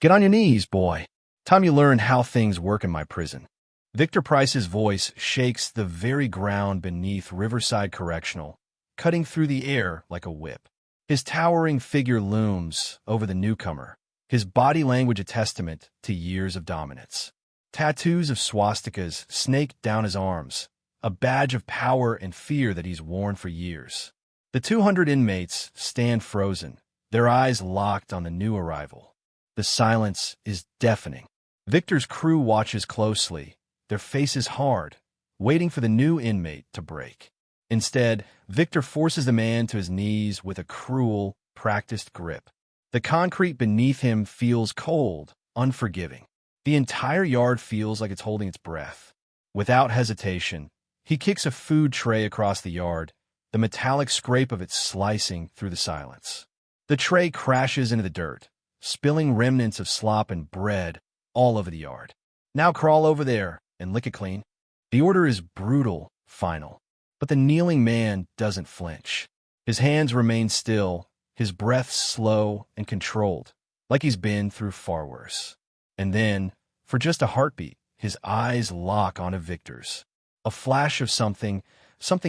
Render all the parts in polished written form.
Get on your knees, boy. Time you learn how things work in my prison. Victor Price's voice shakes the very ground beneath Riverside Correctional, cutting through the air like a whip. His towering figure looms over the newcomer, his body language a testament to years of dominance. Tattoos of swastikas snake down his arms, a badge of power and fear that he's worn for years. The 200 inmates stand frozen, their eyes locked on the new arrival. The silence is deafening. Victor's crew watches closely, their faces hard, waiting for the new inmate to break. Instead, Victor forces the man to his knees with a cruel, practiced grip. The concrete beneath him feels cold, unforgiving. The entire yard feels like it's holding its breath. Without hesitation, he kicks a food tray across the yard, the metallic scrape of it slicing through the silence. The tray crashes into the dirt, spilling remnants of slop and bread all over the yard. Now crawl over there and lick it clean. The order is brutal, final. But the kneeling man doesn't flinch. His hands remain still, his breath slow and controlled, like he's been through far worse. And then, for just a heartbeat, his eyes lock onto Victor's. A flash of something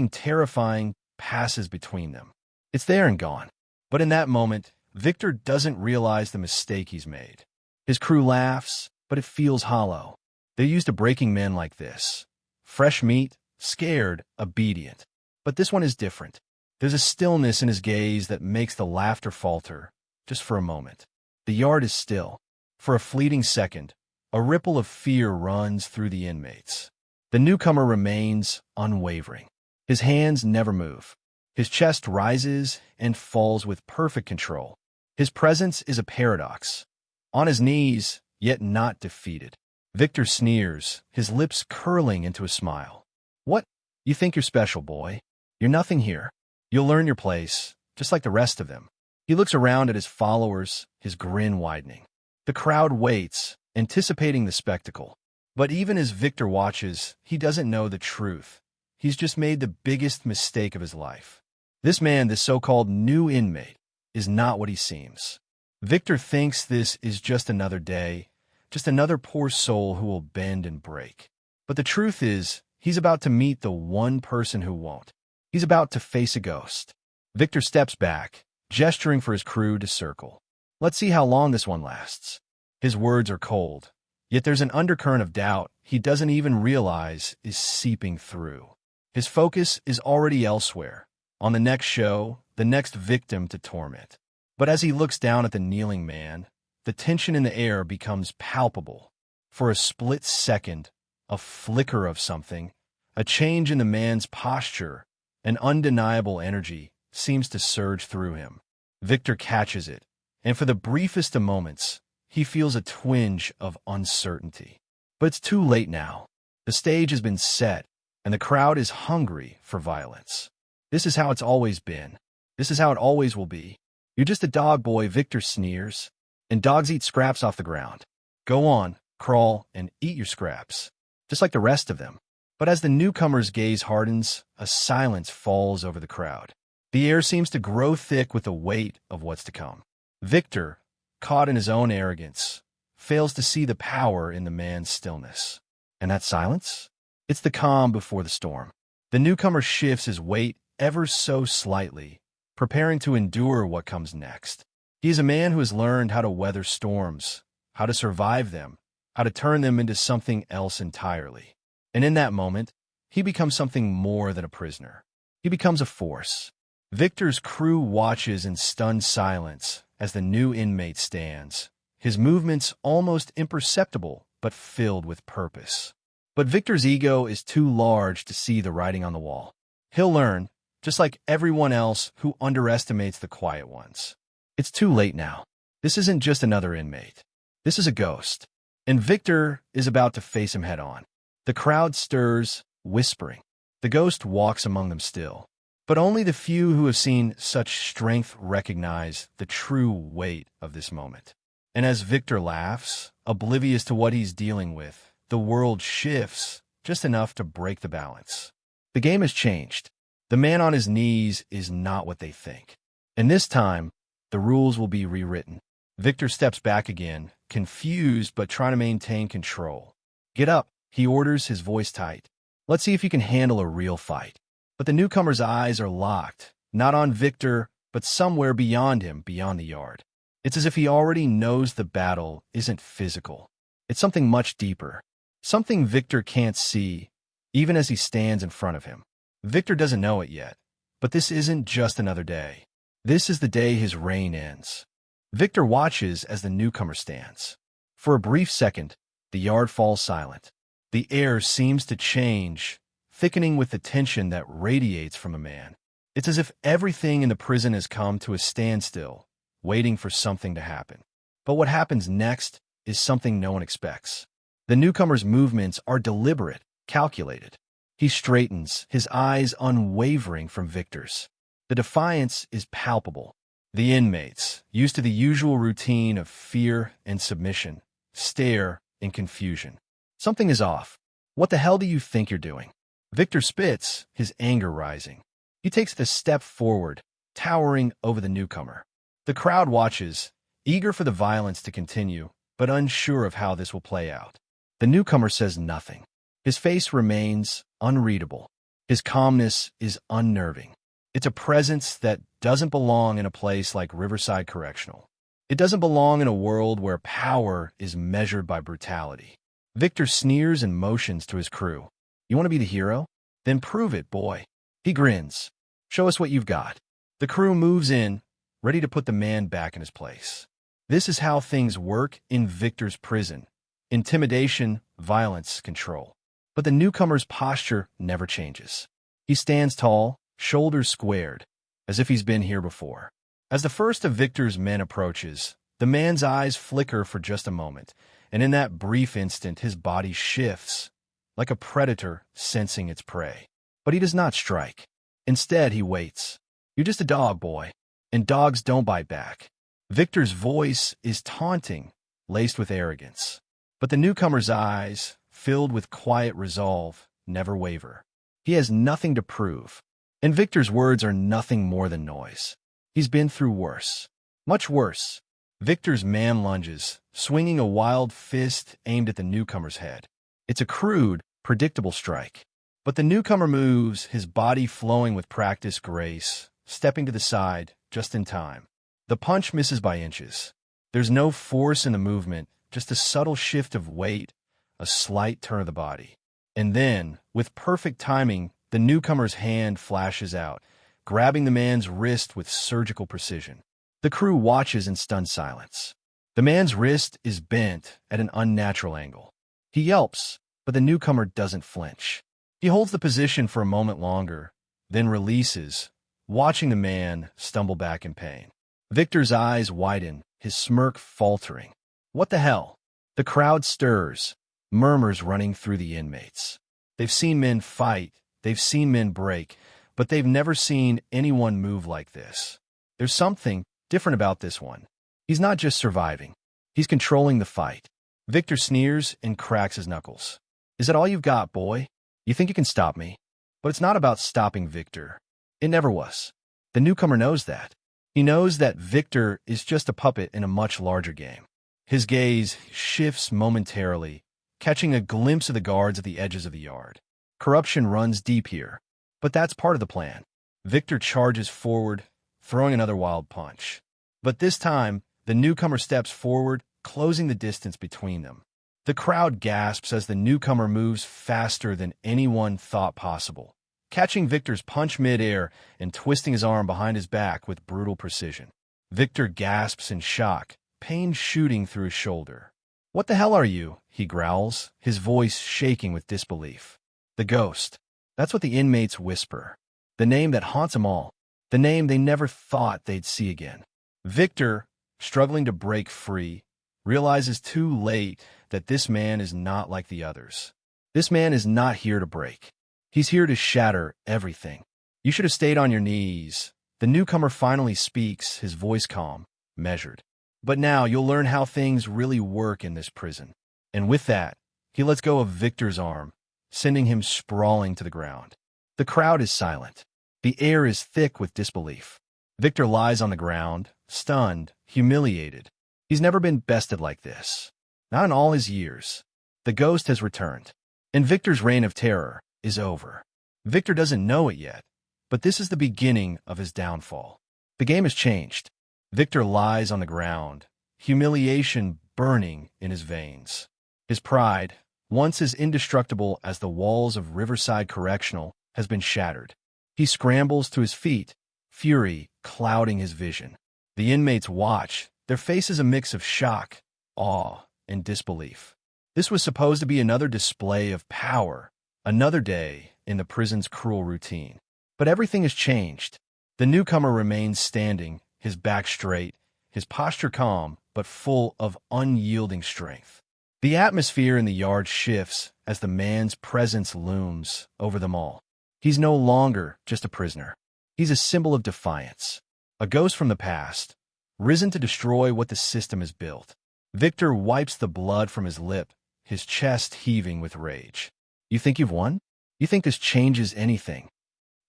terrifying passes between them. It's there and gone. But in that moment, Victor doesn't realize the mistake he's made. His crew laughs, but it feels hollow. They're used to breaking men like this. Fresh meat, scared, obedient. But this one is different. There's a stillness in his gaze that makes the laughter falter, just for a moment. The yard is still. For a fleeting second, a ripple of fear runs through the inmates. The newcomer remains unwavering. His hands never move. His chest rises and falls with perfect control. His presence is a paradox. On his knees, yet not defeated. Victor sneers, his lips curling into a smile. What? You think you're special, boy? You're nothing here. You'll learn your place, just like the rest of them. He looks around at his followers, his grin widening. The crowd waits, anticipating the spectacle. But even as Victor watches, he doesn't know the truth. He's just made the biggest mistake of his life. This man, this so-called new inmate, is not what he seems. Victor thinks this is just another day, just another poor soul who will bend and break. But the truth is, he's about to meet the one person who won't. He's about to face a ghost. Victor steps back, gesturing for his crew to circle. Let's see how long this one lasts. His words are cold, yet there's an undercurrent of doubt he doesn't even realize is seeping through. His focus is already elsewhere, on the next show, the next victim to torment. But as he looks down at the kneeling man, the tension in the air becomes palpable. For a split second, a flicker of something, a change in the man's posture, an undeniable energy seems to surge through him. Victor catches it, and for the briefest of moments, he feels a twinge of uncertainty. But it's too late now. The stage has been set, and the crowd is hungry for violence. This is how it's always been. This is how it always will be. You're just a dog, boy, Victor sneers. And dogs eat scraps off the ground. Go on, crawl, and eat your scraps, just like the rest of them. But as the newcomer's gaze hardens, a silence falls over the crowd. The air seems to grow thick with the weight of what's to come. Victor, caught in his own arrogance, fails to see the power in the man's stillness. And that silence? It's the calm before the storm. The newcomer shifts his weight ever so slightly, preparing to endure what comes next. He is a man who has learned how to weather storms, how to survive them, how to turn them into something else entirely. And in that moment, he becomes something more than a prisoner. He becomes a force. Victor's crew watches in stunned silence as the new inmate stands, his movements almost imperceptible but filled with purpose. But Victor's ego is too large to see the writing on the wall. He'll learn, just like everyone else who underestimates the quiet ones. It's too late now. This isn't just another inmate. This is a ghost. And Victor is about to face him head on. The crowd stirs, whispering. The ghost walks among them still. But only the few who have seen such strength recognize the true weight of this moment. And as Victor laughs, oblivious to what he's dealing with, the world shifts just enough to break the balance. The game has changed. The man on his knees is not what they think. And this time, the rules will be rewritten. Victor steps back again, confused but trying to maintain control. "Get up," he orders, his voice tight. "Let's see if you can handle a real fight." But the newcomer's eyes are locked, not on Victor, but somewhere beyond him, beyond the yard. It's as if he already knows the battle isn't physical. It's something much deeper, something Victor can't see, even as he stands in front of him. Victor doesn't know it yet, but this isn't just another day. This is the day his reign ends. Victor watches as the newcomer stands. For a brief second, the yard falls silent. The air seems to change, thickening with the tension that radiates from a man. It's as if everything in the prison has come to a standstill, waiting for something to happen. But what happens next is something no one expects. The newcomer's movements are deliberate, calculated. He straightens, his eyes unwavering from Victor's. The defiance is palpable. The inmates, used to the usual routine of fear and submission, stare in confusion. Something is off. "What the hell do you think you're doing?" Victor spits, his anger rising. He takes the step forward, towering over the newcomer. The crowd watches, eager for the violence to continue, but unsure of how this will play out. The newcomer says nothing. His face remains unreadable. His calmness is unnerving. It's a presence that doesn't belong in a place like Riverside Correctional. It doesn't belong in a world where power is measured by brutality. Victor sneers and motions to his crew. "You want to be the hero? Then prove it, boy." He grins. "Show us what you've got." The crew moves in, ready to put the man back in his place. This is how things work in Victor's prison. Intimidation, violence, control. But the newcomer's posture never changes. He stands tall, shoulders squared, as if he's been here before. As the first of Victor's men approaches, the man's eyes flicker for just a moment, and in that brief instant his body shifts, like a predator sensing its prey. But he does not strike. Instead, he waits. "You're just a dog, boy, and dogs don't bite back." Victor's voice is taunting, laced with arrogance. But the newcomer's eyes, filled with quiet resolve, never waver. He has nothing to prove. And Victor's words are nothing more than noise. He's been through worse. Much worse. Victor's man lunges, swinging a wild fist aimed at the newcomer's head. It's a crude, predictable strike. But the newcomer moves, his body flowing with practiced grace, stepping to the side, just in time. The punch misses by inches. There's no force in the movement, just a subtle shift of weight, a slight turn of the body. And then, with perfect timing, the newcomer's hand flashes out, grabbing the man's wrist with surgical precision. The crew watches in stunned silence. The man's wrist is bent at an unnatural angle. He yelps, but the newcomer doesn't flinch. He holds the position for a moment longer, then releases, watching the man stumble back in pain. Victor's eyes widen, his smirk faltering. What the hell? The crowd stirs, murmurs running through the inmates. They've seen men fight, they've seen men break, but they've never seen anyone move like this. There's something different about this one. He's not just surviving. He's controlling the fight. Victor sneers and cracks his knuckles. "Is that all you've got, boy? You think you can stop me?" But it's not about stopping Victor. It never was. The newcomer knows that. He knows that Victor is just a puppet in a much larger game. His gaze shifts momentarily, catching a glimpse of the guards at the edges of the yard. Corruption runs deep here, but that's part of the plan. Victor charges forward, throwing another wild punch. But this time, the newcomer steps forward, closing the distance between them. The crowd gasps as the newcomer moves faster than anyone thought possible, catching Victor's punch midair and twisting his arm behind his back with brutal precision. Victor gasps in shock, pain shooting through his shoulder. "What the hell are you?" he growls, his voice shaking with disbelief. The ghost. That's what the inmates whisper. The name that haunts them all. The name they never thought they'd see again. Victor, struggling to break free, realizes too late that this man is not like the others. This man is not here to break. He's here to shatter everything. "You should have stayed on your knees." The newcomer finally speaks, his voice calm, measured. "But now you'll learn how things really work in this prison." And with that, he lets go of Victor's arm, sending him sprawling to the ground. The crowd is silent. The air is thick with disbelief. Victor lies on the ground, stunned, humiliated. He's never been bested like this. Not in all his years. The ghost has returned. And Victor's reign of terror is over. Victor doesn't know it yet, but this is the beginning of his downfall. The game has changed. Victor lies on the ground, humiliation burning in his veins. His pride, once as indestructible as the walls of Riverside Correctional, has been shattered. He scrambles to his feet, fury clouding his vision. The inmates watch, their faces a mix of shock, awe, and disbelief. This was supposed to be another display of power, another day in the prison's cruel routine. But everything has changed. The newcomer remains standing, his back straight, his posture calm, but full of unyielding strength. The atmosphere in the yard shifts as the man's presence looms over them all. He's no longer just a prisoner. He's a symbol of defiance, a ghost from the past, risen to destroy what the system has built. Victor wipes the blood from his lip, his chest heaving with rage. You think you've won? You think this changes anything?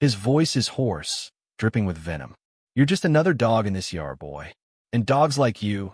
His voice is hoarse, dripping with venom. You're just another dog in this yard, boy. And dogs like you,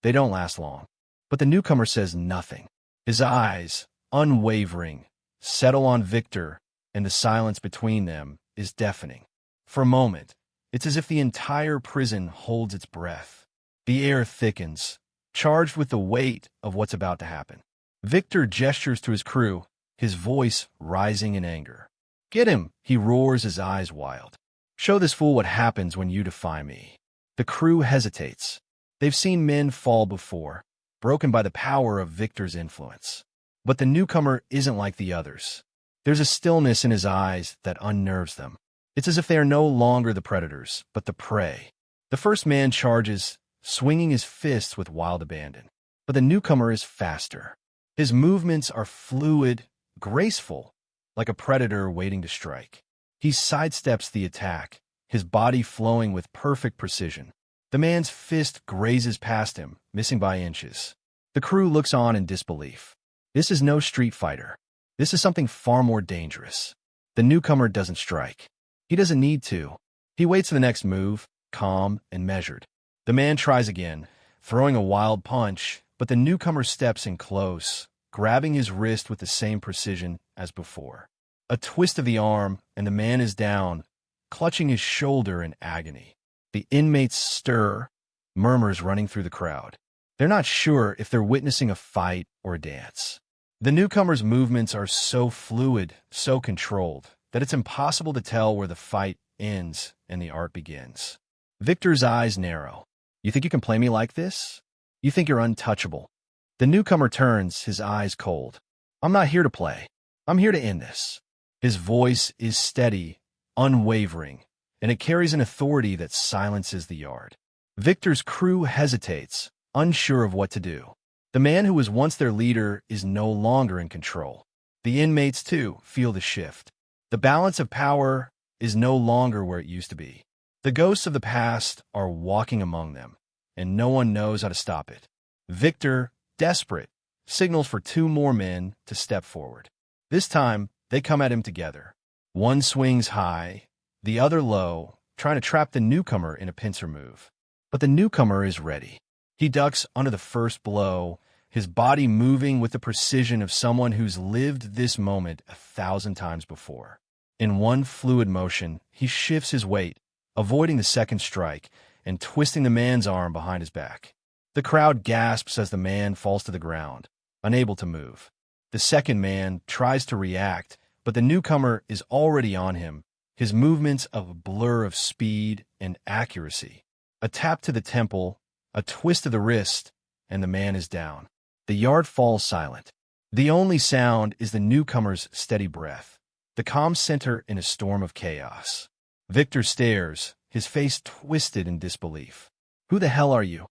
they don't last long. But the newcomer says nothing. His eyes, unwavering, settle on Victor, and the silence between them is deafening. For a moment, it's as if the entire prison holds its breath. The air thickens, charged with the weight of what's about to happen. Victor gestures to his crew, his voice rising in anger. Get him, he roars, his eyes wild. Show this fool what happens when you defy me. The crew hesitates. They've seen men fall before, broken by the power of Victor's influence. But the newcomer isn't like the others. There's a stillness in his eyes that unnerves them. It's as if they are no longer the predators, but the prey. The first man charges, swinging his fists with wild abandon. But the newcomer is faster. His movements are fluid, graceful, like a predator waiting to strike. He sidesteps the attack, his body flowing with perfect precision. The man's fist grazes past him, missing by inches. The crew looks on in disbelief. This is no street fighter. This is something far more dangerous. The newcomer doesn't strike. He doesn't need to. He waits for the next move, calm and measured. The man tries again, throwing a wild punch, but the newcomer steps in close, grabbing his wrist with the same precision as before. A twist of the arm, and the man is down, clutching his shoulder in agony. The inmates stir, murmurs running through the crowd. They're not sure if they're witnessing a fight or a dance. The newcomer's movements are so fluid, so controlled, that it's impossible to tell where the fight ends and the art begins. Victor's eyes narrow. You think you can play me like this? You think you're untouchable? The newcomer turns, his eyes cold. I'm not here to play. I'm here to end this. His voice is steady, unwavering, and it carries an authority that silences the yard. Victor's crew hesitates, unsure of what to do. The man who was once their leader is no longer in control. The inmates, too, feel the shift. The balance of power is no longer where it used to be. The ghosts of the past are walking among them, and no one knows how to stop it. Victor, desperate, signals for two more men to step forward. This time, they come at him together. One swings high, the other low, trying to trap the newcomer in a pincer move. But the newcomer is ready. He ducks under the first blow, his body moving with the precision of someone who's lived this moment 1,000 times before. In one fluid motion, he shifts his weight, avoiding the second strike, and twisting the man's arm behind his back. The crowd gasps as the man falls to the ground, unable to move. The second man tries to react, but the newcomer is already on him, his movements a blur of speed and accuracy. A tap to the temple, a twist of the wrist, and the man is down. The yard falls silent. The only sound is the newcomer's steady breath, the calm center in a storm of chaos. Victor stares, his face twisted in disbelief. Who the hell are you?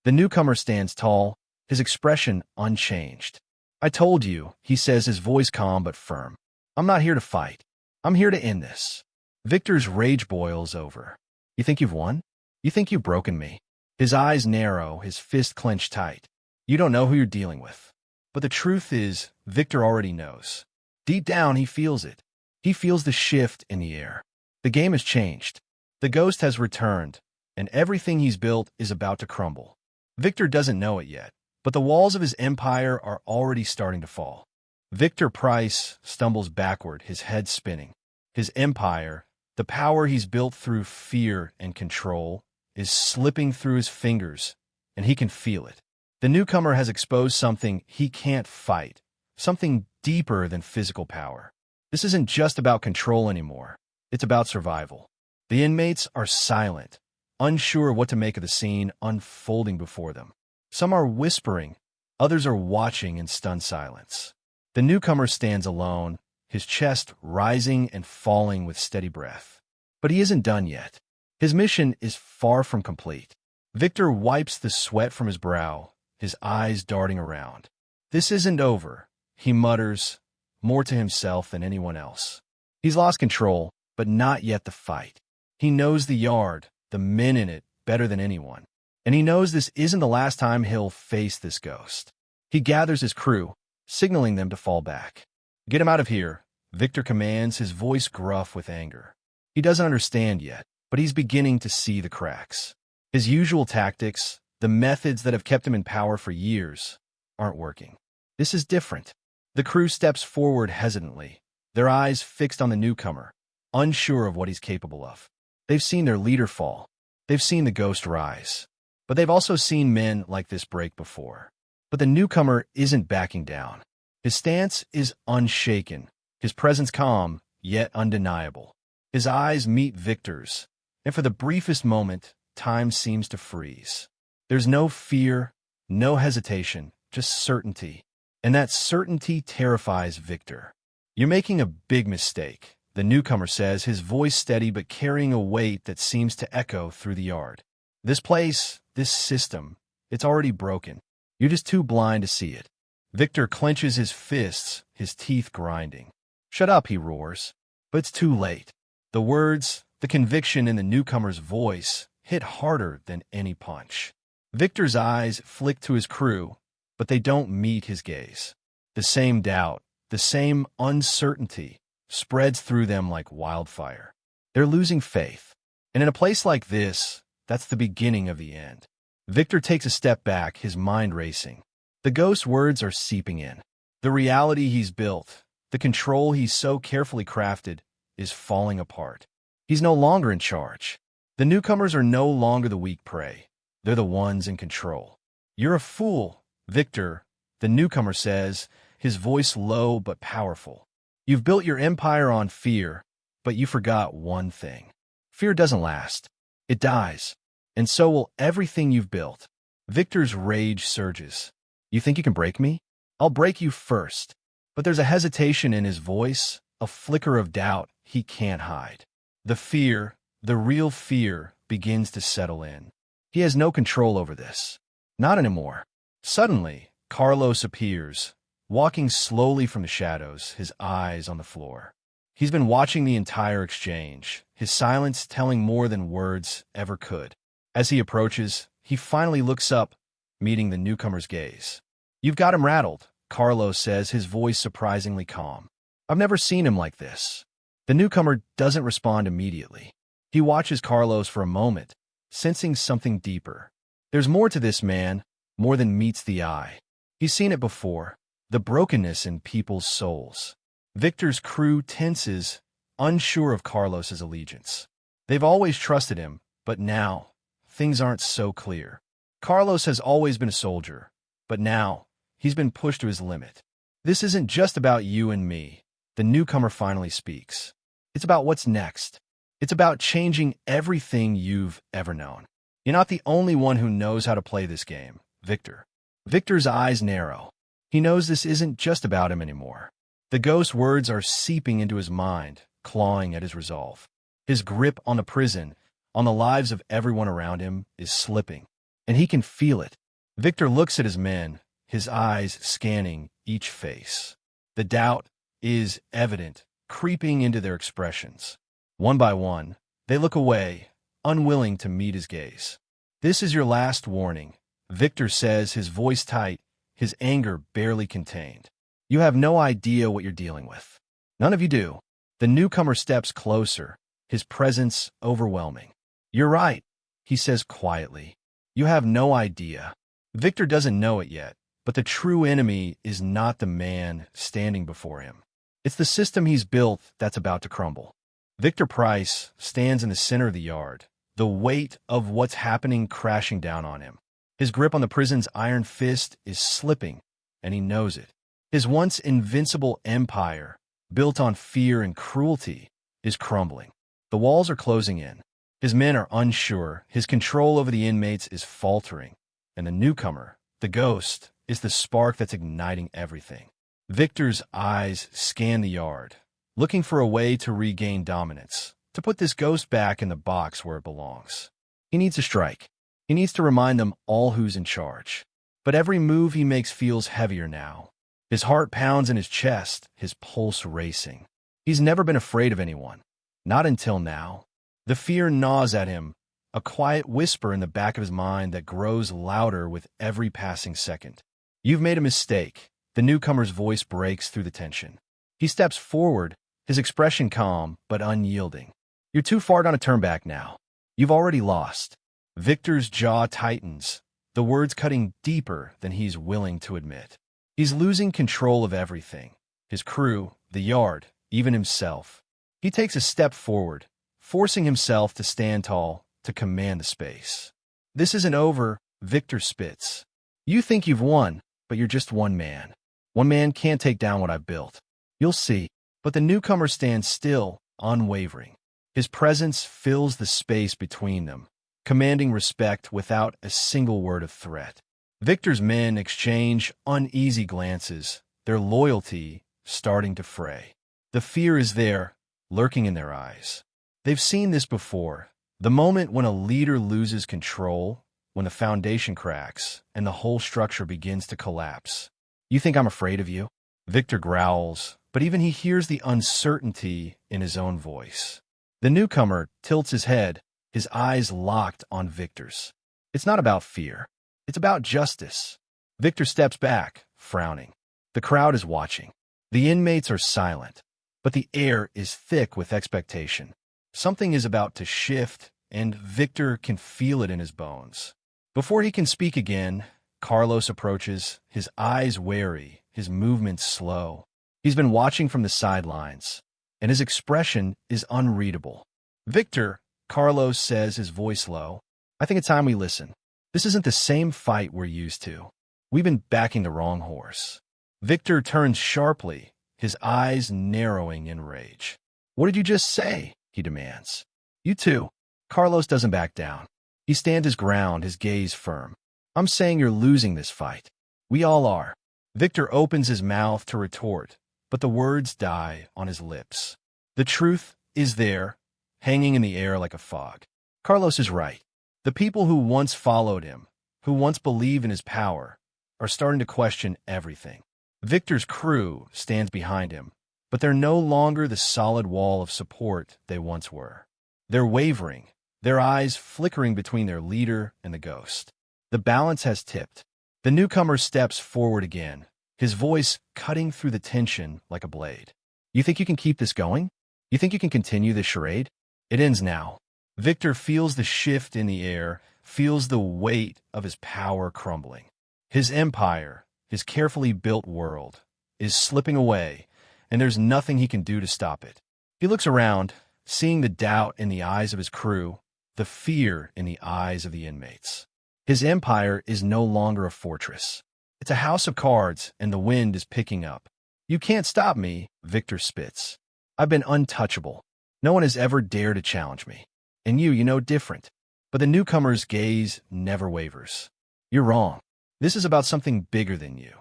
The newcomer stands tall, his expression unchanged. I told you, he says, his voice calm but firm. I'm not here to fight. I'm here to end this. Victor's rage boils over. You think you've won? You think you've broken me? His eyes narrow, his fist clenched tight. You don't know who you're dealing with. But the truth is, Victor already knows. Deep down, he feels it. He feels the shift in the air. The game has changed. The ghost has returned, and everything he's built is about to crumble. Victor doesn't know it yet, but the walls of his empire are already starting to fall. Victor Price stumbles backward, his head spinning. His empire, the power he's built through fear and control, is slipping through his fingers, and he can feel it. The newcomer has exposed something he can't fight, something deeper than physical power. This isn't just about control anymore. It's about survival. The inmates are silent, unsure what to make of the scene unfolding before them. Some are whispering, others are watching in stunned silence. The newcomer stands alone, his chest rising and falling with steady breath. But he isn't done yet. His mission is far from complete. Victor wipes the sweat from his brow, his eyes darting around. This isn't over, he mutters, more to himself than anyone else. He's lost control, but not yet the fight. He knows the yard, the men in it, better than anyone. And he knows this isn't the last time he'll face this ghost. He gathers his crew, signaling them to fall back. "Get him out of here," Victor commands, his voice gruff with anger. He doesn't understand yet, but he's beginning to see the cracks. His usual tactics, the methods that have kept him in power for years, aren't working. This is different. The crew steps forward hesitantly, their eyes fixed on the newcomer, unsure of what he's capable of. They've seen their leader fall. They've seen the ghost rise. But they've also seen men like this break before. But the newcomer isn't backing down. His stance is unshaken, his presence calm, yet undeniable. His eyes meet Victor's, and for the briefest moment, time seems to freeze. There's no fear, no hesitation, just certainty. And that certainty terrifies Victor. "You're making a big mistake," the newcomer says, his voice steady but carrying a weight that seems to echo through the yard. "This place, this system, it's already broken. You're just too blind to see it." Victor clenches his fists, his teeth grinding. "Shut up," he roars. But it's too late. The words, the conviction in the newcomer's voice, hit harder than any punch. Victor's eyes flick to his crew, but they don't meet his gaze. The same doubt, the same uncertainty, spreads through them like wildfire. They're losing faith. And in a place like this, that's the beginning of the end. Victor takes a step back, his mind racing. The ghost's words are seeping in. The reality he's built, the control he's so carefully crafted, is falling apart. He's no longer in charge. The newcomers are no longer the weak prey. They're the ones in control. "You're a fool, Victor," the newcomer says, his voice low but powerful. "You've built your empire on fear, but you forgot one thing. Fear doesn't last. It dies. And so will everything you've built." Victor's rage surges. "You think you can break me? I'll break you first." But there's a hesitation in his voice, a flicker of doubt he can't hide. The fear, the real fear, begins to settle in. He has no control over this. Not anymore. Suddenly, Carlos appears, walking slowly from the shadows, his eyes on the floor. He's been watching the entire exchange, his silence telling more than words ever could. As he approaches, he finally looks up, meeting the newcomer's gaze. "You've got him rattled," Carlos says, his voice surprisingly calm. "I've never seen him like this." The newcomer doesn't respond immediately. He watches Carlos for a moment, sensing something deeper. There's more to this man, more than meets the eye. He's seen it before, the brokenness in people's souls. Victor's crew tenses, unsure of Carlos's allegiance. They've always trusted him, but now, things aren't so clear. Carlos has always been a soldier, but now, he's been pushed to his limit. "This isn't just about you and me," the newcomer finally speaks. "It's about what's next. It's about changing everything you've ever known. You're not the only one who knows how to play this game, Victor." Victor's eyes narrow. He knows this isn't just about him anymore. The ghost's words are seeping into his mind, clawing at his resolve. His grip on the prison, on the lives of everyone around him, is slipping, and he can feel it. Victor looks at his men, his eyes scanning each face. The doubt is evident, creeping into their expressions. One by one, they look away, unwilling to meet his gaze. "This is your last warning," Victor says, his voice tight, his anger barely contained. "You have no idea what you're dealing with. None of you do." The newcomer steps closer, his presence overwhelming. "You're right," he says quietly. "You have no idea. Victor doesn't know it yet, but the true enemy is not the man standing before him. It's the system he's built that's about to crumble. Victor Price stands in the center of the yard, the weight of what's happening crashing down on him. His grip on the prison's iron fist is slipping, and he knows it. His once invincible empire, built on fear and cruelty, is crumbling. The walls are closing in. His men are unsure, his control over the inmates is faltering, and the newcomer, the ghost, is the spark that's igniting everything. Victor's eyes scan the yard, looking for a way to regain dominance, to put this ghost back in the box where it belongs. He needs a strike. He needs to remind them all who's in charge. But every move he makes feels heavier now. His heart pounds in his chest, his pulse racing. He's never been afraid of anyone. Not until now. The fear gnaws at him, a quiet whisper in the back of his mind that grows louder with every passing second. You've made a mistake. The newcomer's voice breaks through the tension. He steps forward, his expression calm but unyielding. You're too far down a turn back now. You've already lost. Victor's jaw tightens, the words cutting deeper than he's willing to admit. He's losing control of everything. His crew, the yard, even himself. He takes a step forward, forcing himself to stand tall, to command the space. This isn't over, Victor spits. You think you've won, but you're just one man. One man can't take down what I've built. You'll see. But the newcomer stands still, unwavering. His presence fills the space between them, commanding respect without a single word of threat. Victor's men exchange uneasy glances, their loyalty starting to fray. The fear is there, lurking in their eyes. They've seen this before, the moment when a leader loses control, when the foundation cracks and the whole structure begins to collapse. You think I'm afraid of you? Victor growls, but even he hears the uncertainty in his own voice. The newcomer tilts his head, his eyes locked on Victor's. It's not about fear. It's about justice. Victor steps back, frowning. The crowd is watching. The inmates are silent, but the air is thick with expectation. Something is about to shift, and Victor can feel it in his bones. Before he can speak again, Carlos approaches, his eyes wary, his movements slow. He's been watching from the sidelines, and his expression is unreadable. Victor, Carlos says, his voice low, I think it's time we listen. This isn't the same fight we're used to. We've been backing the wrong horse. Victor turns sharply, his eyes narrowing in rage. What did you just say? He demands. You too. Carlos doesn't back down. He stands his ground, his gaze firm. I'm saying you're losing this fight. We all are. Victor opens his mouth to retort, but the words die on his lips. The truth is there, hanging in the air like a fog. Carlos is right. The people who once followed him, who once believed in his power, are starting to question everything. Victor's crew stands behind him, but they're no longer the solid wall of support they once were. They're wavering, their eyes flickering between their leader and the ghost. The balance has tipped. The newcomer steps forward again, his voice cutting through the tension like a blade. You think you can keep this going? You think you can continue this charade? It ends now. Victor feels the shift in the air, feels the weight of his power crumbling. His empire, his carefully built world, is slipping away, and there's nothing he can do to stop it. He looks around, seeing the doubt in the eyes of his crew, the fear in the eyes of the inmates. His empire is no longer a fortress. It's a house of cards, and the wind is picking up. You can't stop me, Victor spits. I've been untouchable. No one has ever dared to challenge me. And you know different. But the newcomer's gaze never wavers. You're wrong. This is about something bigger than you.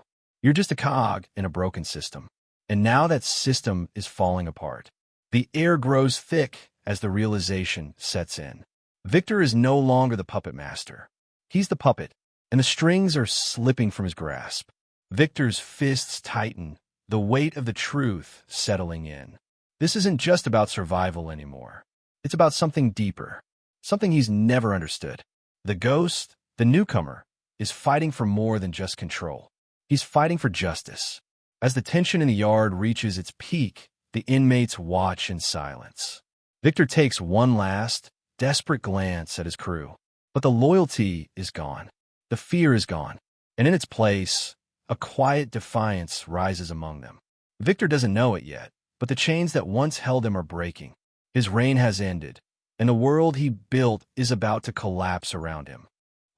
You're just a cog in a broken system. And now that system is falling apart. The air grows thick as the realization sets in. Victor is no longer the puppet master. He's the puppet, and the strings are slipping from his grasp. Victor's fists tighten, the weight of the truth settling in. This isn't just about survival anymore. It's about something deeper, something he's never understood. The ghost, the newcomer, is fighting for more than just control. He's fighting for justice. As the tension in the yard reaches its peak, the inmates watch in silence. Victor takes one last, desperate glance at his crew, but the loyalty is gone. The fear is gone, and in its place, a quiet defiance rises among them. Victor doesn't know it yet, but the chains that once held him are breaking. His reign has ended, and the world he built is about to collapse around him.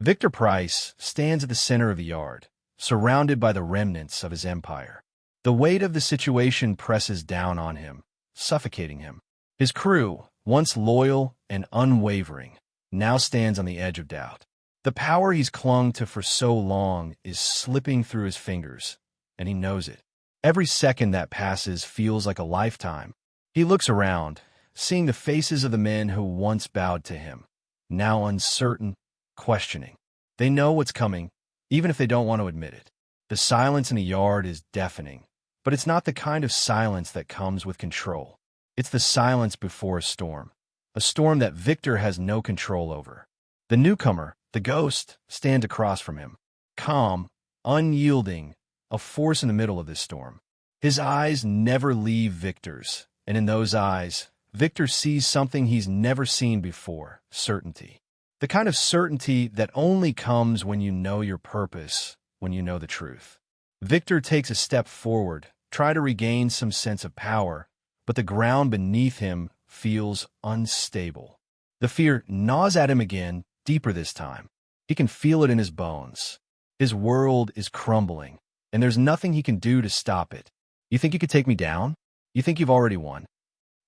Victor Price stands at the center of the yard, surrounded by the remnants of his empire. The weight of the situation presses down on him, suffocating him. His crew, once loyal and unwavering, now stands on the edge of doubt. The power he's clung to for so long is slipping through his fingers, and he knows it. Every second that passes feels like a lifetime. He looks around, seeing the faces of the men who once bowed to him, now uncertain, questioning. They know what's coming, even if they don't want to admit it. The silence in the yard is deafening, but it's not the kind of silence that comes with control. It's the silence before a storm that Victor has no control over. The newcomer, the ghost, stands across from him, calm, unyielding, a force in the middle of this storm. His eyes never leave Victor's, and in those eyes, Victor sees something he's never seen before: certainty. The kind of certainty that only comes when you know your purpose, when you know the truth. Victor takes a step forward, trying to regain some sense of power, but the ground beneath him feels unstable. The fear gnaws at him again, deeper this time. He can feel it in his bones. His world is crumbling, and there's nothing he can do to stop it. You think you could take me down? You think you've already won?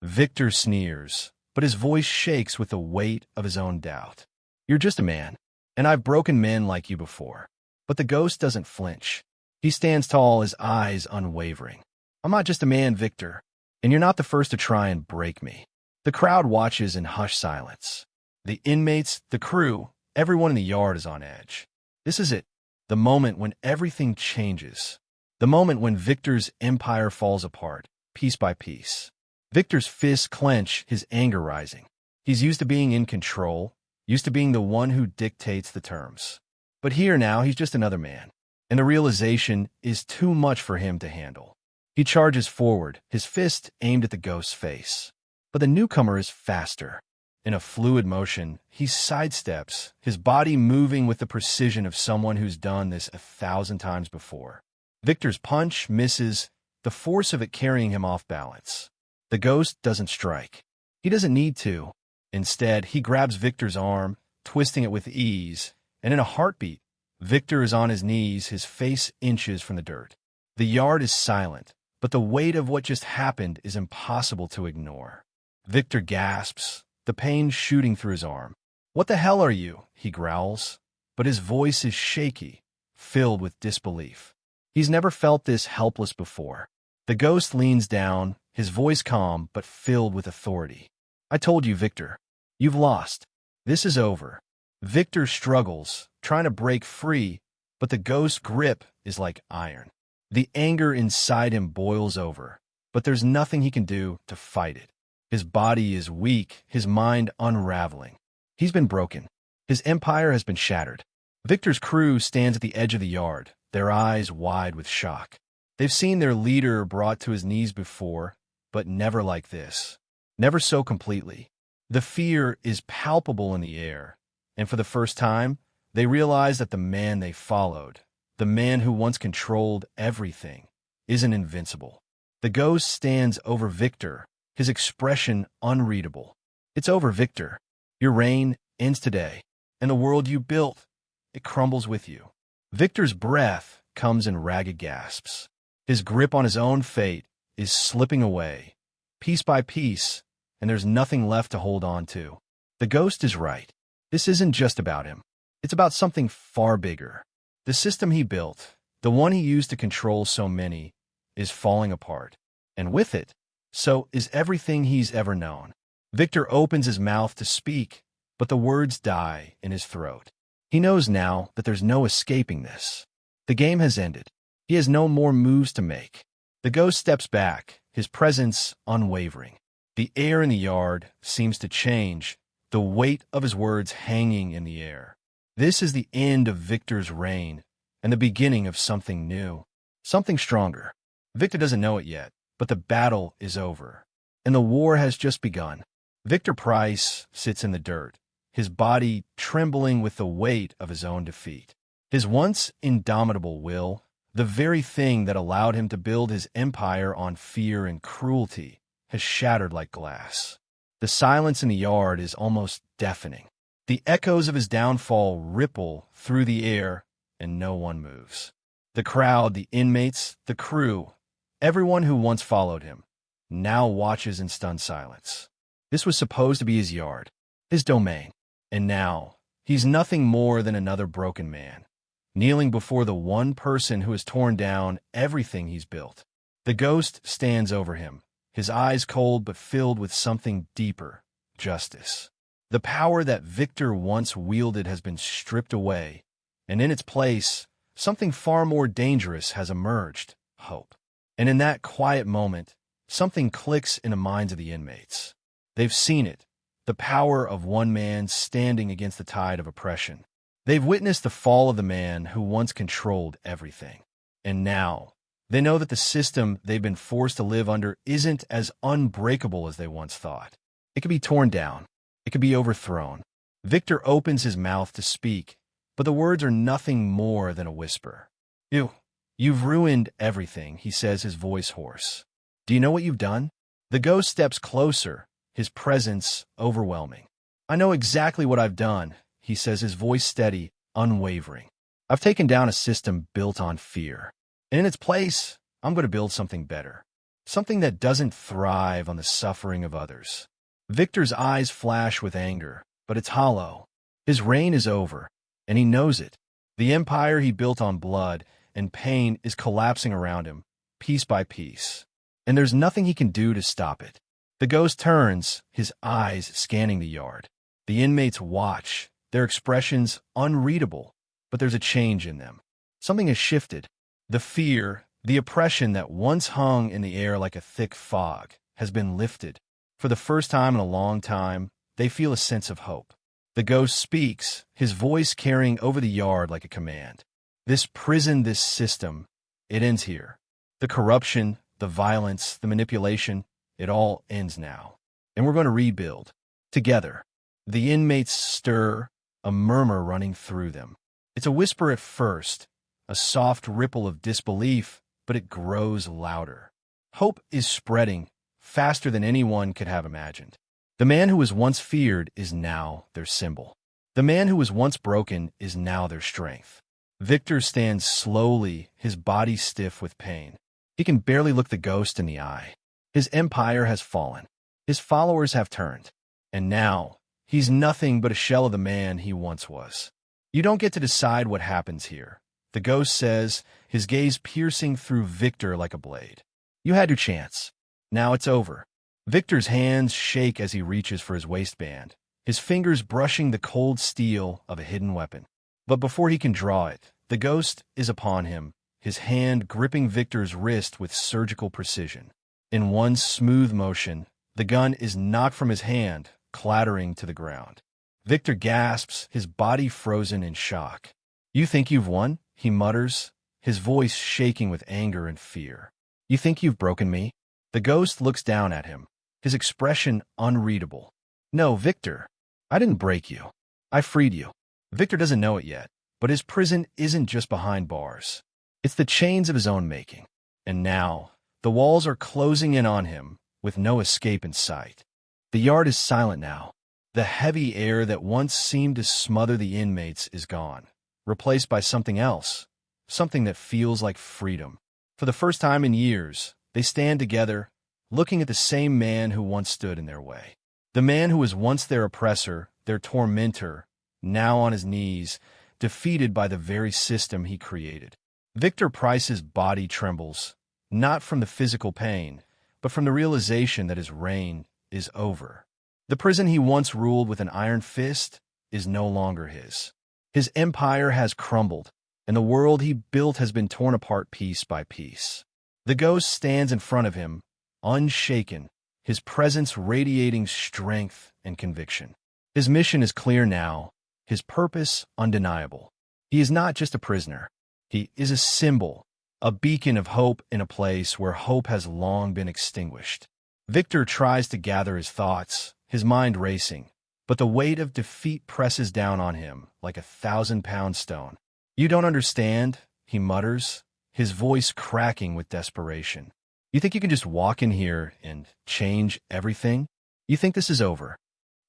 Victor sneers, but his voice shakes with the weight of his own doubt. You're just a man, and I've broken men like you before. But the ghost doesn't flinch. He stands tall, his eyes unwavering. I'm not just a man, Victor, and you're not the first to try and break me. The crowd watches in hushed silence. The inmates, the crew, everyone in the yard is on edge. This is it, the moment when everything changes. The moment when Victor's empire falls apart, piece by piece. Victor's fists clench, his anger rising. He's used to being in control, used to being the one who dictates the terms. But here now, he's just another man, and the realization is too much for him to handle. He charges forward, his fist aimed at the ghost's face. But the newcomer is faster. In a fluid motion, he sidesteps, his body moving with the precision of someone who's done this 1,000 times before. Victor's punch misses, the force of it carrying him off balance. The ghost doesn't strike. He doesn't need to. Instead, he grabs Victor's arm, twisting it with ease, and in a heartbeat, Victor is on his knees, his face inches from the dirt. The yard is silent, but the weight of what just happened is impossible to ignore. Victor gasps, the pain shooting through his arm. What the hell are you? He growls, but his voice is shaky, filled with disbelief. He's never felt this helpless before. The ghost leans down, his voice calm but filled with authority. I told you, Victor. You've lost. This is over. Victor struggles, trying to break free, but the ghost's grip is like iron. The anger inside him boils over, but there's nothing he can do to fight it. His body is weak, his mind unraveling. He's been broken. His empire has been shattered. Victor's crew stands at the edge of the yard, their eyes wide with shock. They've seen their leader brought to his knees before, but never like this. Never so completely. The fear is palpable in the air, and for the first time, they realize that the man they followed, the man who once controlled everything, isn't invincible. The ghost stands over Victor, his expression unreadable. It's over, Victor. Your reign ends today, and the world you built, it crumbles with you. Victor's breath comes in ragged gasps. His grip on his own fate is slipping away, piece by piece, and there's nothing left to hold on to. The ghost is right. This isn't just about him. It's about something far bigger. The system he built, the one he used to control so many, is falling apart. And with it, so is everything he's ever known. Victor opens his mouth to speak, but the words die in his throat. He knows now that there's no escaping this. The game has ended. He has no more moves to make. The ghost steps back, his presence unwavering. The air in the yard seems to change, the weight of his words hanging in the air. This is the end of Victor's reign and the beginning of something new, something stronger. Victor doesn't know it yet, but the battle is over, and the war has just begun. Victor Price sits in the dirt, his body trembling with the weight of his own defeat. His once indomitable will, the very thing that allowed him to build his empire on fear and cruelty, has shattered like glass. The silence in the yard is almost deafening. The echoes of his downfall ripple through the air, and no one moves. The crowd, the inmates, the crew, everyone who once followed him, now watches in stunned silence. This was supposed to be his yard, his domain, and now he's nothing more than another broken man, kneeling before the one person who has torn down everything he's built. The ghost stands over him, his eyes cold but filled with something deeper, justice. The power that Victor once wielded has been stripped away, and in its place, something far more dangerous has emerged, hope. And in that quiet moment, something clicks in the minds of the inmates. They've seen it, the power of one man standing against the tide of oppression. They've witnessed the fall of the man who once controlled everything. And now, they know that the system they've been forced to live under isn't as unbreakable as they once thought. It could be torn down. It could be overthrown. Victor opens his mouth to speak, but the words are nothing more than a whisper. You've ruined everything, he says, his voice hoarse. Do you know what you've done? The ghost steps closer, his presence overwhelming. I know exactly what I've done, he says, his voice steady, unwavering. I've taken down a system built on fear. And in its place, I'm going to build something better. Something that doesn't thrive on the suffering of others. Victor's eyes flash with anger, but it's hollow. His reign is over, and he knows it. The empire he built on blood and pain is collapsing around him, piece by piece. And there's nothing he can do to stop it. The ghost turns, his eyes scanning the yard. The inmates watch, their expressions unreadable, but there's a change in them. Something has shifted. The fear, the oppression that once hung in the air like a thick fog, has been lifted. For the first time in a long time, they feel a sense of hope. The ghost speaks, his voice carrying over the yard like a command. This prison, this system, it ends here. The corruption, the violence, the manipulation, it all ends now. And we're going to rebuild. Together. The inmates stir, a murmur running through them. It's a whisper at first, a soft ripple of disbelief, but it grows louder. Hope is spreading, faster than anyone could have imagined. The man who was once feared is now their symbol. The man who was once broken is now their strength. Victor stands slowly, his body stiff with pain. He can barely look the ghost in the eye. His empire has fallen. His followers have turned. And now, he's nothing but a shell of the man he once was. You don't get to decide what happens here, the ghost says, his gaze piercing through Victor like a blade. You had your chance. Now it's over. Victor's hands shake as he reaches for his waistband, his fingers brushing the cold steel of a hidden weapon. But before he can draw it, the ghost is upon him, his hand gripping Victor's wrist with surgical precision. In one smooth motion, the gun is knocked from his hand, clattering to the ground. Victor gasps, his body frozen in shock. You think you've won? He mutters, his voice shaking with anger and fear. You think you've broken me? The ghost looks down at him, his expression unreadable. No, Victor, I didn't break you. I freed you. Victor doesn't know it yet, but his prison isn't just behind bars. It's the chains of his own making. And now, the walls are closing in on him, with no escape in sight. The yard is silent now. The heavy air that once seemed to smother the inmates is gone, replaced by something else, something that feels like freedom. For the first time in years, they stand together, looking at the same man who once stood in their way. The man who was once their oppressor, their tormentor, now on his knees, defeated by the very system he created. Victor Price's body trembles, not from the physical pain, but from the realization that his reign is over. The prison he once ruled with an iron fist is no longer his. His empire has crumbled, and the world he built has been torn apart piece by piece. The ghost stands in front of him, unshaken, his presence radiating strength and conviction. His mission is clear now, his purpose undeniable. He is not just a prisoner. He is a symbol, a beacon of hope in a place where hope has long been extinguished. Victor tries to gather his thoughts, his mind racing, but the weight of defeat presses down on him like a 1,000-pound stone. "You don't understand," he mutters, his voice cracking with desperation. "You think you can just walk in here and change everything? You think this is over?"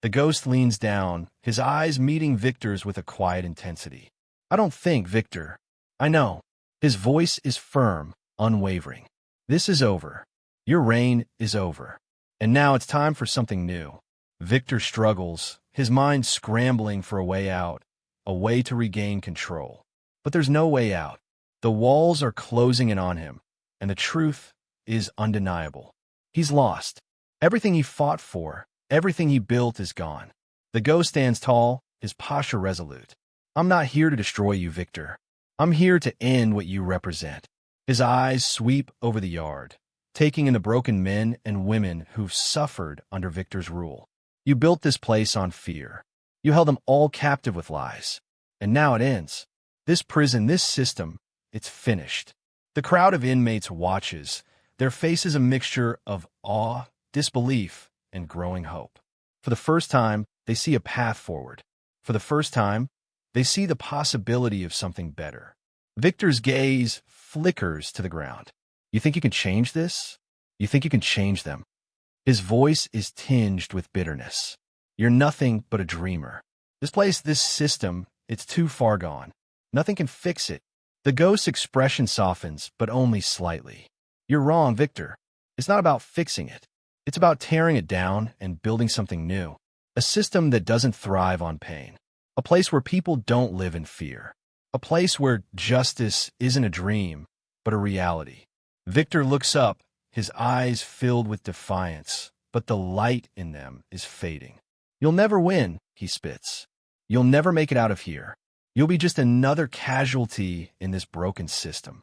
The ghost leans down, his eyes meeting Victor's with a quiet intensity. "I don't think, Victor. I know." His voice is firm, unwavering. "This is over. Your reign is over. And now it's time for something new." Victor struggles, his mind scrambling for a way out, a way to regain control. But there's no way out. The walls are closing in on him, and the truth is undeniable. He's lost. Everything he fought for, everything he built is gone. The ghost stands tall, his posture resolute. "I'm not here to destroy you, Victor. I'm here to end what you represent." His eyes sweep over the yard, taking in the broken men and women who've suffered under Victor's rule. "You built this place on fear. You held them all captive with lies. And now it ends. This prison, this system, it's finished." The crowd of inmates watches, their faces a mixture of awe, disbelief, and growing hope. For the first time, they see a path forward. For the first time, they see the possibility of something better. Victor's gaze flickers to the ground. "You think you can change this? You think you can change them?" His voice is tinged with bitterness. "You're nothing but a dreamer. This place, this system, it's too far gone. Nothing can fix it." The ghost's expression softens, but only slightly. "You're wrong, Victor. It's not about fixing it. It's about tearing it down and building something new. A system that doesn't thrive on pain. A place where people don't live in fear. A place where justice isn't a dream, but a reality." Victor looks up, his eyes filled with defiance, but the light in them is fading. "You'll never win," he spits. "You'll never make it out of here. You'll be just another casualty in this broken system."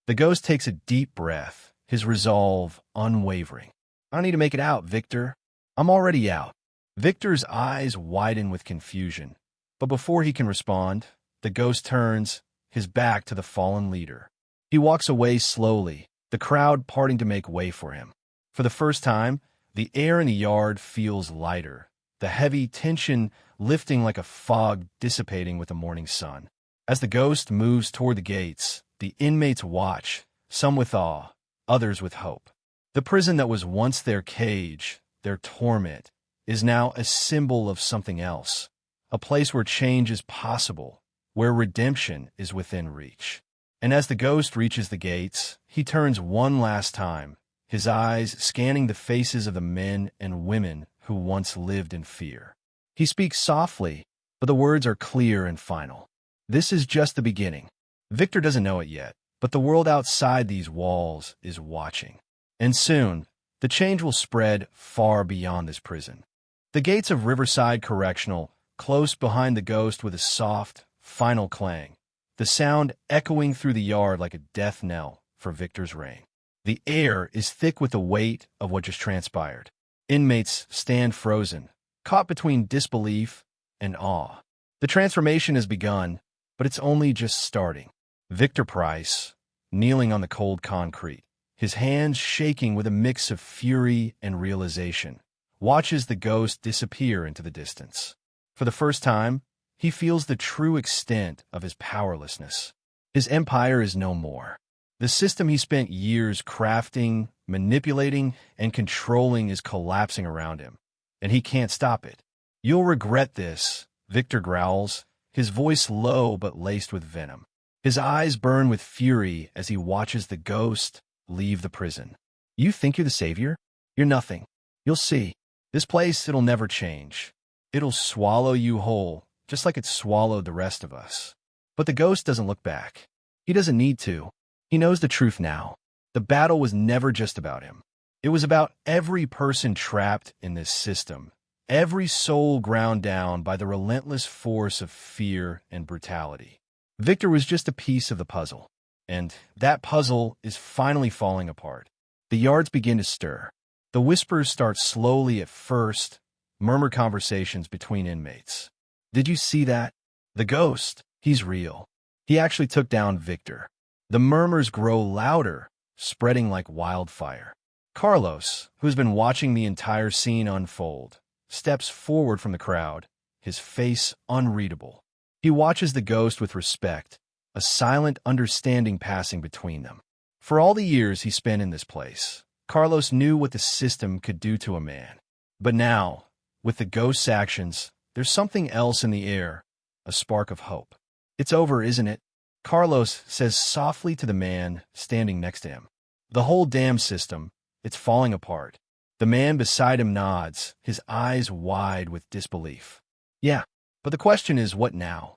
The ghost takes a deep breath, his resolve unwavering. "I don't need to make it out, Victor. I'm already out." Victor's eyes widen with confusion, but before he can respond, the ghost turns, his back to the fallen leader. He walks away slowly, the crowd parting to make way for him. For the first time, the air in the yard feels lighter, the heavy tension lifting like a fog dissipating with the morning sun. As the ghost moves toward the gates, the inmates watch, some with awe, others with hope. The prison that was once their cage, their torment, is now a symbol of something else, a place where change is possible, where redemption is within reach. And as the ghost reaches the gates, he turns one last time, his eyes scanning the faces of the men and women who once lived in fear. He speaks softly, but the words are clear and final. This is just the beginning. Victor doesn't know it yet, but the world outside these walls is watching. And soon, the change will spread far beyond this prison. The gates of Riverside Correctional close behind the ghost with a soft, final clang, the sound echoing through the yard like a death knell for Victor's reign. The air is thick with the weight of what just transpired. Inmates stand frozen, caught between disbelief and awe. The transformation has begun, but it's only just starting. Victor Price, kneeling on the cold concrete, his hands shaking with a mix of fury and realization, watches the ghost disappear into the distance. For the first time, he feels the true extent of his powerlessness. His empire is no more. The system he spent years crafting, manipulating, and controlling is collapsing around him, and he can't stop it. "You'll regret this," Victor growls, his voice low but laced with venom. His eyes burn with fury as he watches the ghost leave the prison. "You think you're the savior? You're nothing. You'll see. This place, it'll never change. It'll swallow you whole, just like it swallowed the rest of us." But the ghost doesn't look back. He doesn't need to. He knows the truth now. The battle was never just about him. It was about every person trapped in this system, every soul ground down by the relentless force of fear and brutality. Victor was just a piece of the puzzle, and that puzzle is finally falling apart. The yards begin to stir. The whispers start slowly at first, murmured conversations between inmates. "Did you see that? The ghost, he's real. He actually took down Victor." The murmurs grow louder, spreading like wildfire. Carlos, who's been watching the entire scene unfold, steps forward from the crowd, his face unreadable. He watches the ghost with respect, a silent understanding passing between them. For all the years he spent in this place, Carlos knew what the system could do to a man. But now, with the ghost's actions, there's something else in the air, a spark of hope. "It's over, isn't it?" Carlos says softly to the man standing next to him. "The whole damn system, it's falling apart." The man beside him nods, his eyes wide with disbelief. "Yeah, but the question is, what now?"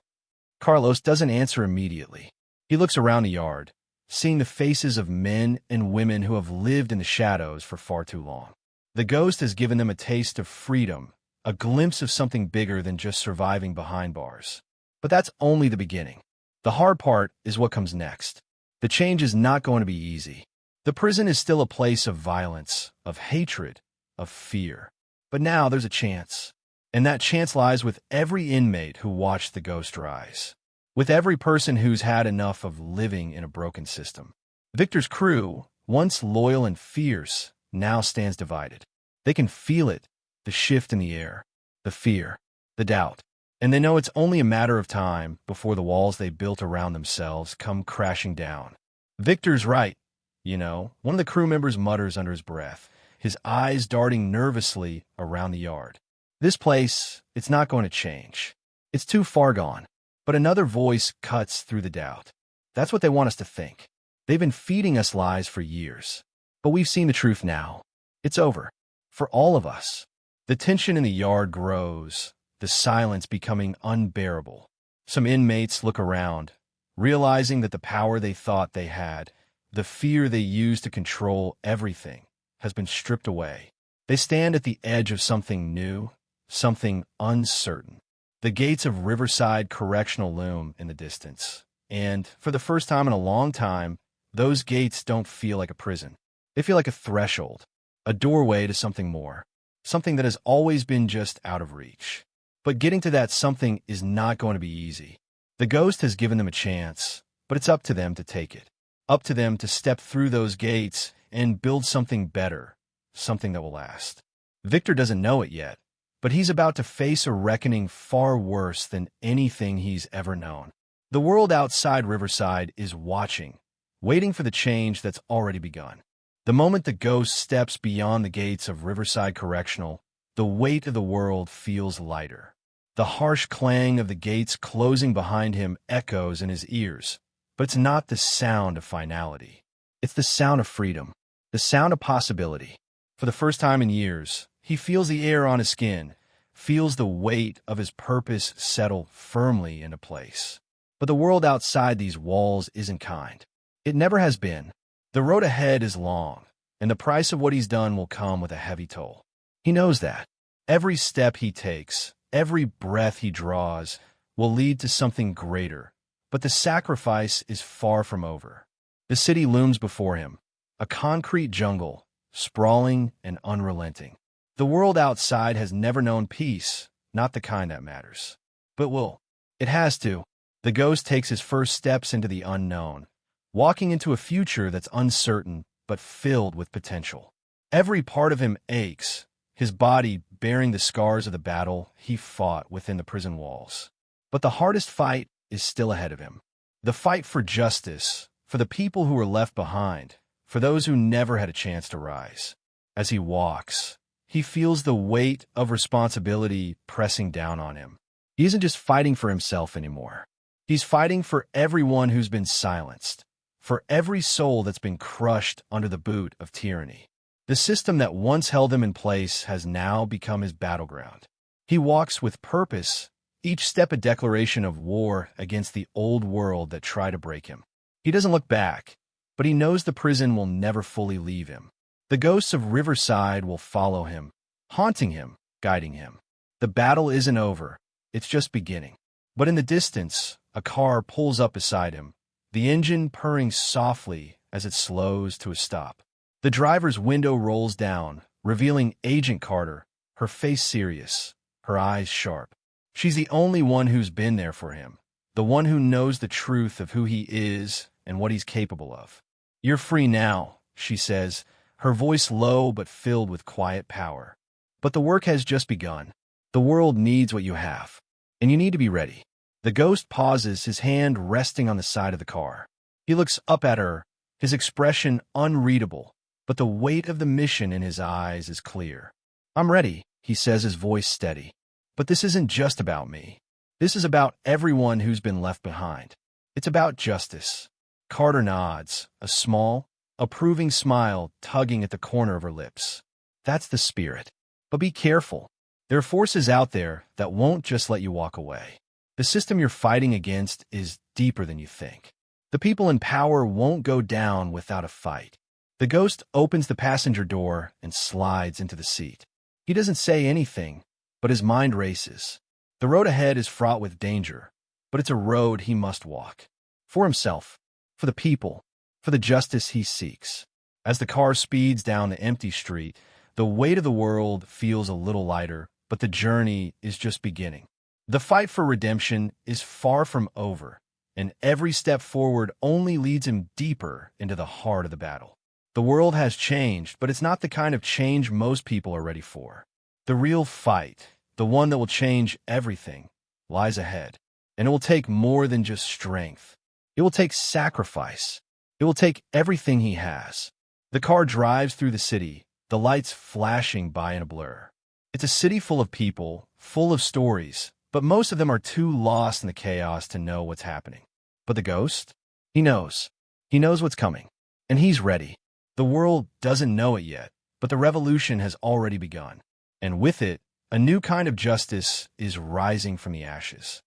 Carlos doesn't answer immediately. He looks around the yard, seeing the faces of men and women who have lived in the shadows for far too long. The ghost has given them a taste of freedom, a glimpse of something bigger than just surviving behind bars. But that's only the beginning. The hard part is what comes next. The change is not going to be easy. The prison is still a place of violence, of hatred, of fear. But now there's a chance. And that chance lies with every inmate who watched the ghost rise. With every person who's had enough of living in a broken system. Victor's crew, once loyal and fierce, now stands divided. They can feel it, the shift in the air, the fear, the doubt. And they know it's only a matter of time before the walls they built around themselves come crashing down. "Victor's right, you know," one of the crew members mutters under his breath, his eyes darting nervously around the yard. "This place, it's not going to change. It's too far gone." But another voice cuts through the doubt. "That's what they want us to think. They've been feeding us lies for years. But we've seen the truth now. It's over. For all of us." The tension in the yard grows, the silence becoming unbearable. Some inmates look around, realizing that the power they thought they had, the fear they used to control everything, has been stripped away. They stand at the edge of something new, something uncertain. The gates of Riverside Correctional loom in the distance. And, for the first time in a long time, those gates don't feel like a prison. They feel like a threshold, a doorway to something more, something that has always been just out of reach. But getting to that something is not going to be easy. The ghost has given them a chance, but it's up to them to take it. Up to them to step through those gates and build something better, something that will last. Victor doesn't know it yet, but he's about to face a reckoning far worse than anything he's ever known. The world outside Riverside is watching, waiting for the change that's already begun. The moment the ghost steps beyond the gates of Riverside Correctional, the weight of the world feels lighter. The harsh clang of the gates closing behind him echoes in his ears, but it's not the sound of finality. It's the sound of freedom, the sound of possibility. For the first time in years, he feels the air on his skin, feels the weight of his purpose settle firmly into place. But the world outside these walls isn't kind. It never has been. The road ahead is long, and the price of what he's done will come with a heavy toll. He knows that. Every step he takes, every breath he draws, will lead to something greater. But the sacrifice is far from over. The city looms before him, a concrete jungle, sprawling and unrelenting. The world outside has never known peace, not the kind that matters. But will. It has to. The ghost takes his first steps into the unknown, walking into a future that's uncertain but filled with potential. Every part of him aches, his body bearing the scars of the battle he fought within the prison walls. But the hardest fight is still ahead of him. The fight for justice, for the people who were left behind, for those who never had a chance to rise. As he walks, he feels the weight of responsibility pressing down on him. He isn't just fighting for himself anymore. He's fighting for everyone who's been silenced, for every soul that's been crushed under the boot of tyranny. The system that once held him in place has now become his battleground. He walks with purpose, each step a declaration of war against the old world that tried to break him. He doesn't look back, but he knows the prison will never fully leave him. The ghosts of Riverside will follow him, haunting him, guiding him. The battle isn't over, it's just beginning. But in the distance, a car pulls up beside him, the engine purring softly as it slows to a stop. The driver's window rolls down, revealing Agent Carter, her face serious, her eyes sharp. She's the only one who's been there for him, the one who knows the truth of who he is and what he's capable of. "You're free now," she says, her voice low but filled with quiet power. "But the work has just begun. The world needs what you have, and you need to be ready." The ghost pauses, his hand resting on the side of the car. He looks up at her, his expression unreadable, but the weight of the mission in his eyes is clear. "I'm ready," he says, his voice steady. "But this isn't just about me. This is about everyone who's been left behind. It's about justice." Carter nods, a small, approving smile tugging at the corner of her lips. "That's the spirit. But be careful. There are forces out there that won't just let you walk away. The system you're fighting against is deeper than you think. The people in power won't go down without a fight." The ghost opens the passenger door and slides into the seat. He doesn't say anything, but his mind races. The road ahead is fraught with danger, but it's a road he must walk. For himself, for the people, for the justice he seeks. As the car speeds down the empty street, the weight of the world feels a little lighter, but the journey is just beginning. The fight for redemption is far from over, and every step forward only leads him deeper into the heart of the battle. The world has changed, but it's not the kind of change most people are ready for. The real fight, the one that will change everything, lies ahead. And it will take more than just strength. It will take sacrifice. It will take everything he has. The car drives through the city, the lights flashing by in a blur. It's a city full of people, full of stories, but most of them are too lost in the chaos to know what's happening. But the ghost? He knows. He knows what's coming. And he's ready. The world doesn't know it yet, but the revolution has already begun. And with it, a new kind of justice is rising from the ashes.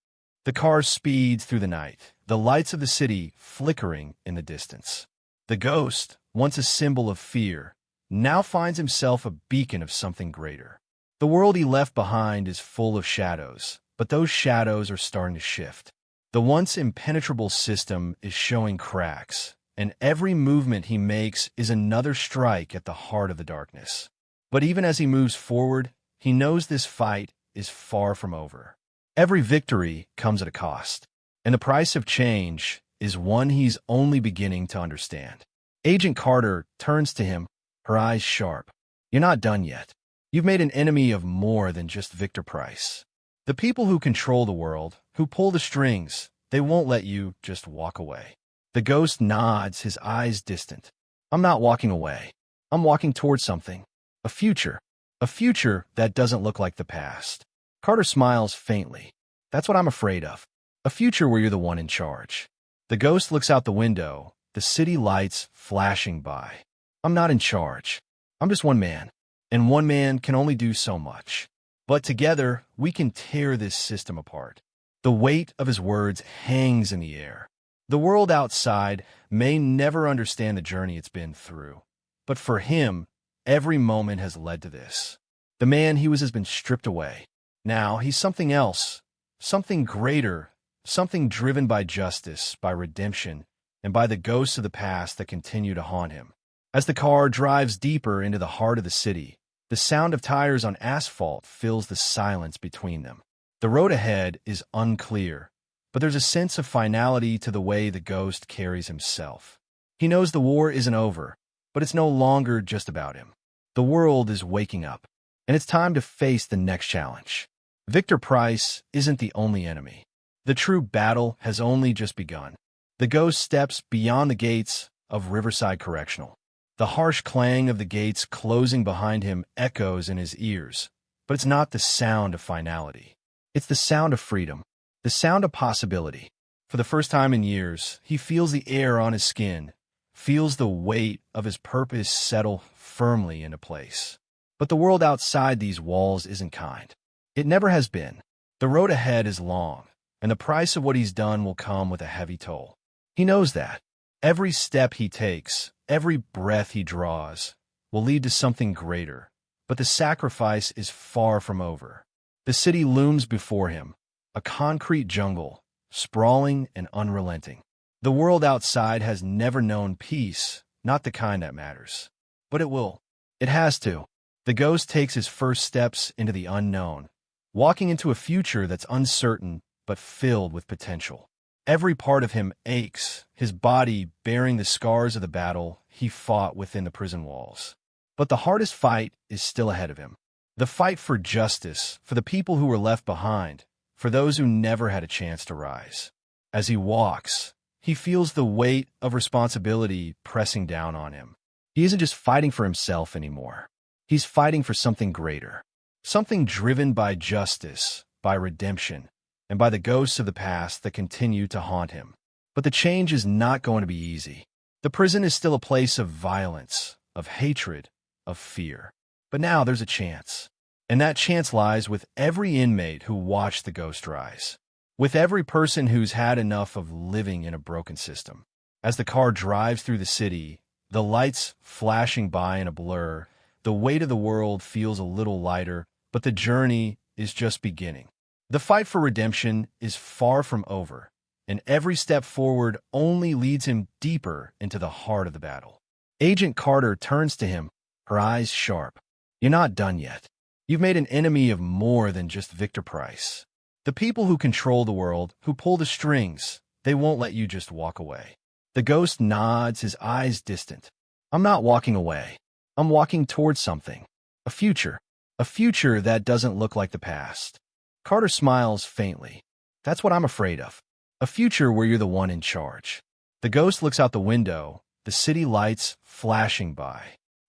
The car speeds through the night, the lights of the city flickering in the distance. The ghost, once a symbol of fear, now finds himself a beacon of something greater. The world he left behind is full of shadows, but those shadows are starting to shift. The once impenetrable system is showing cracks, and every movement he makes is another strike at the heart of the darkness. But even as he moves forward, he knows this fight is far from over. Every victory comes at a cost, and the price of change is one he's only beginning to understand. Agent Carter turns to him, her eyes sharp. "You're not done yet. You've made an enemy of more than just Victor Price. The people who control the world, who pull the strings, they won't let you just walk away." The ghost nods, his eyes distant. "I'm not walking away. I'm walking towards something. A future. A future that doesn't look like the past." Carter smiles faintly. "That's what I'm afraid of. A future where you're the one in charge." The ghost looks out the window, the city lights flashing by. "I'm not in charge. I'm just one man. And one man can only do so much. But together, we can tear this system apart." The weight of his words hangs in the air. The world outside may never understand the journey it's been through. But for him, every moment has led to this. The man he was has been stripped away. Now he's something else, something greater, something driven by justice, by redemption, and by the ghosts of the past that continue to haunt him. As the car drives deeper into the heart of the city, the sound of tires on asphalt fills the silence between them. The road ahead is unclear, but there's a sense of finality to the way the ghost carries himself. He knows the war isn't over, but it's no longer just about him. The world is waking up, and it's time to face the next challenge. Victor Price isn't the only enemy. The true battle has only just begun. The ghost steps beyond the gates of Riverside Correctional. The harsh clang of the gates closing behind him echoes in his ears, but it's not the sound of finality. It's the sound of freedom, the sound of possibility. For the first time in years, he feels the air on his skin, feels the weight of his purpose settle firmly into place. But the world outside these walls isn't kind. It never has been. The road ahead is long, and the price of what he's done will come with a heavy toll. He knows that. Every step he takes, every breath he draws, will lead to something greater. But the sacrifice is far from over. The city looms before him, a concrete jungle, sprawling and unrelenting. The world outside has never known peace, not the kind that matters. But it will. It has to. The ghost takes his first steps into the unknown, walking into a future that's uncertain but filled with potential. Every part of him aches, his body bearing the scars of the battle he fought within the prison walls. But the hardest fight is still ahead of him. The fight for justice, for the people who were left behind, for those who never had a chance to rise. As he walks, he feels the weight of responsibility pressing down on him. He isn't just fighting for himself anymore. He's fighting for something greater, something driven by justice, by redemption, and by the ghosts of the past that continue to haunt him. But the change is not going to be easy. The prison is still a place of violence, of hatred, of fear. But now there's a chance. And that chance lies with every inmate who watched the ghost rise. With every person who's had enough of living in a broken system. As the car drives through the city, the lights flashing by in a blur, the weight of the world feels a little lighter, but the journey is just beginning. The fight for redemption is far from over, and every step forward only leads him deeper into the heart of the battle. Agent Carter turns to him, her eyes sharp. You're not done yet. You've made an enemy of more than just Victor Price. The people who control the world, who pull the strings, they won't let you just walk away. The ghost nods, his eyes distant. I'm not walking away. I'm walking towards something. A future. A future that doesn't look like the past. Carter smiles faintly. That's what I'm afraid of. A future where you're the one in charge. The ghost looks out the window, the city lights flashing by.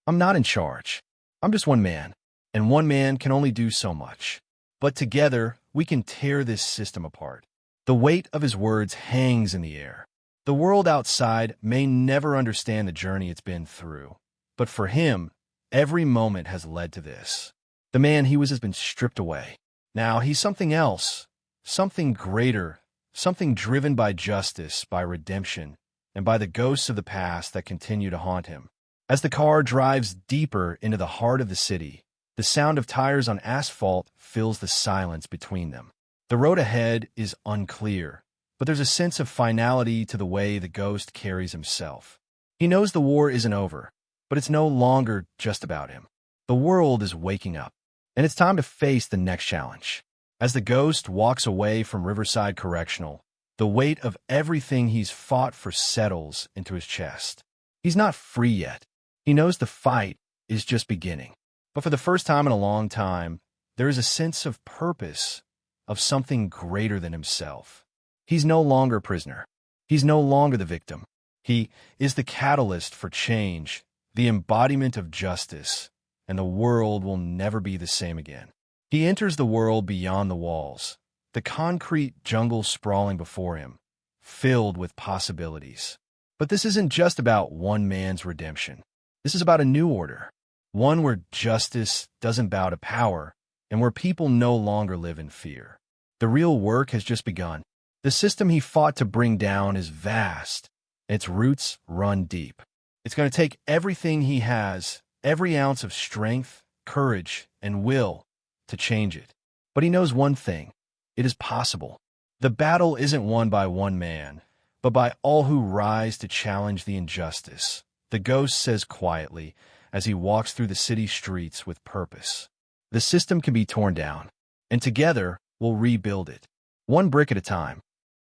I'm not in charge. I'm just one man, and one man can only do so much. But together, we can tear this system apart. The weight of his words hangs in the air. The world outside may never understand the journey it's been through, but for him, every moment has led to this. The man he was has been stripped away. Now he's something else, something greater, something driven by justice, by redemption, and by the ghosts of the past that continue to haunt him. As the car drives deeper into the heart of the city, the sound of tires on asphalt fills the silence between them. The road ahead is unclear, but there's a sense of finality to the way the ghost carries himself. He knows the war isn't over, but it's no longer just about him. The world is waking up, and it's time to face the next challenge. As the ghost walks away from Riverside Correctional, the weight of everything he's fought for settles into his chest. He's not free yet. He knows the fight is just beginning. But for the first time in a long time, there is a sense of purpose, of something greater than himself. He's no longer a prisoner. He's no longer the victim. He is the catalyst for change, the embodiment of justice, and the world will never be the same again. He enters the world beyond the walls, the concrete jungle sprawling before him, filled with possibilities. But this isn't just about one man's redemption. This is about a new order. One where justice doesn't bow to power, and where people no longer live in fear. The real work has just begun. The system he fought to bring down is vast, and its roots run deep. It's going to take everything he has, every ounce of strength, courage, and will to change it. But he knows one thing. It is possible. The battle isn't won by one man, but by all who rise to challenge the injustice. The ghost says quietly, as he walks through the city streets with purpose. The system can be torn down, and together we'll rebuild it, one brick at a time.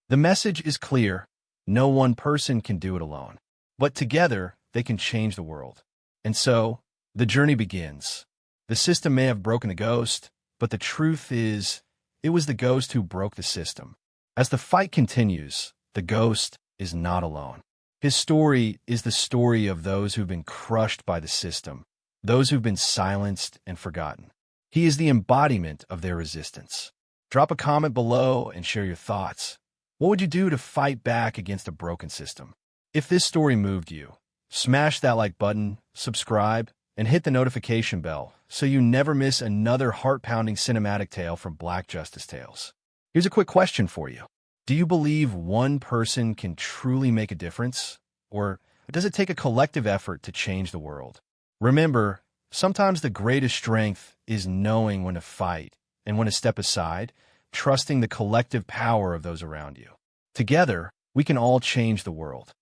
The message is clear. No one person can do it alone, but together they can change the world. And so, the journey begins. The system may have broken the ghost, but the truth is, it was the ghost who broke the system. As the fight continues, the ghost is not alone. His story is the story of those who've been crushed by the system, those who've been silenced and forgotten. He is the embodiment of their resistance. Drop a comment below and share your thoughts. What would you do to fight back against a broken system? If this story moved you, smash that like button, subscribe, and hit the notification bell so you never miss another heart-pounding cinematic tale from Black Justice Tales. Here's a quick question for you. Do you believe one person can truly make a difference? Or does it take a collective effort to change the world? Remember, sometimes the greatest strength is knowing when to fight and when to step aside, trusting the collective power of those around you. Together, we can all change the world.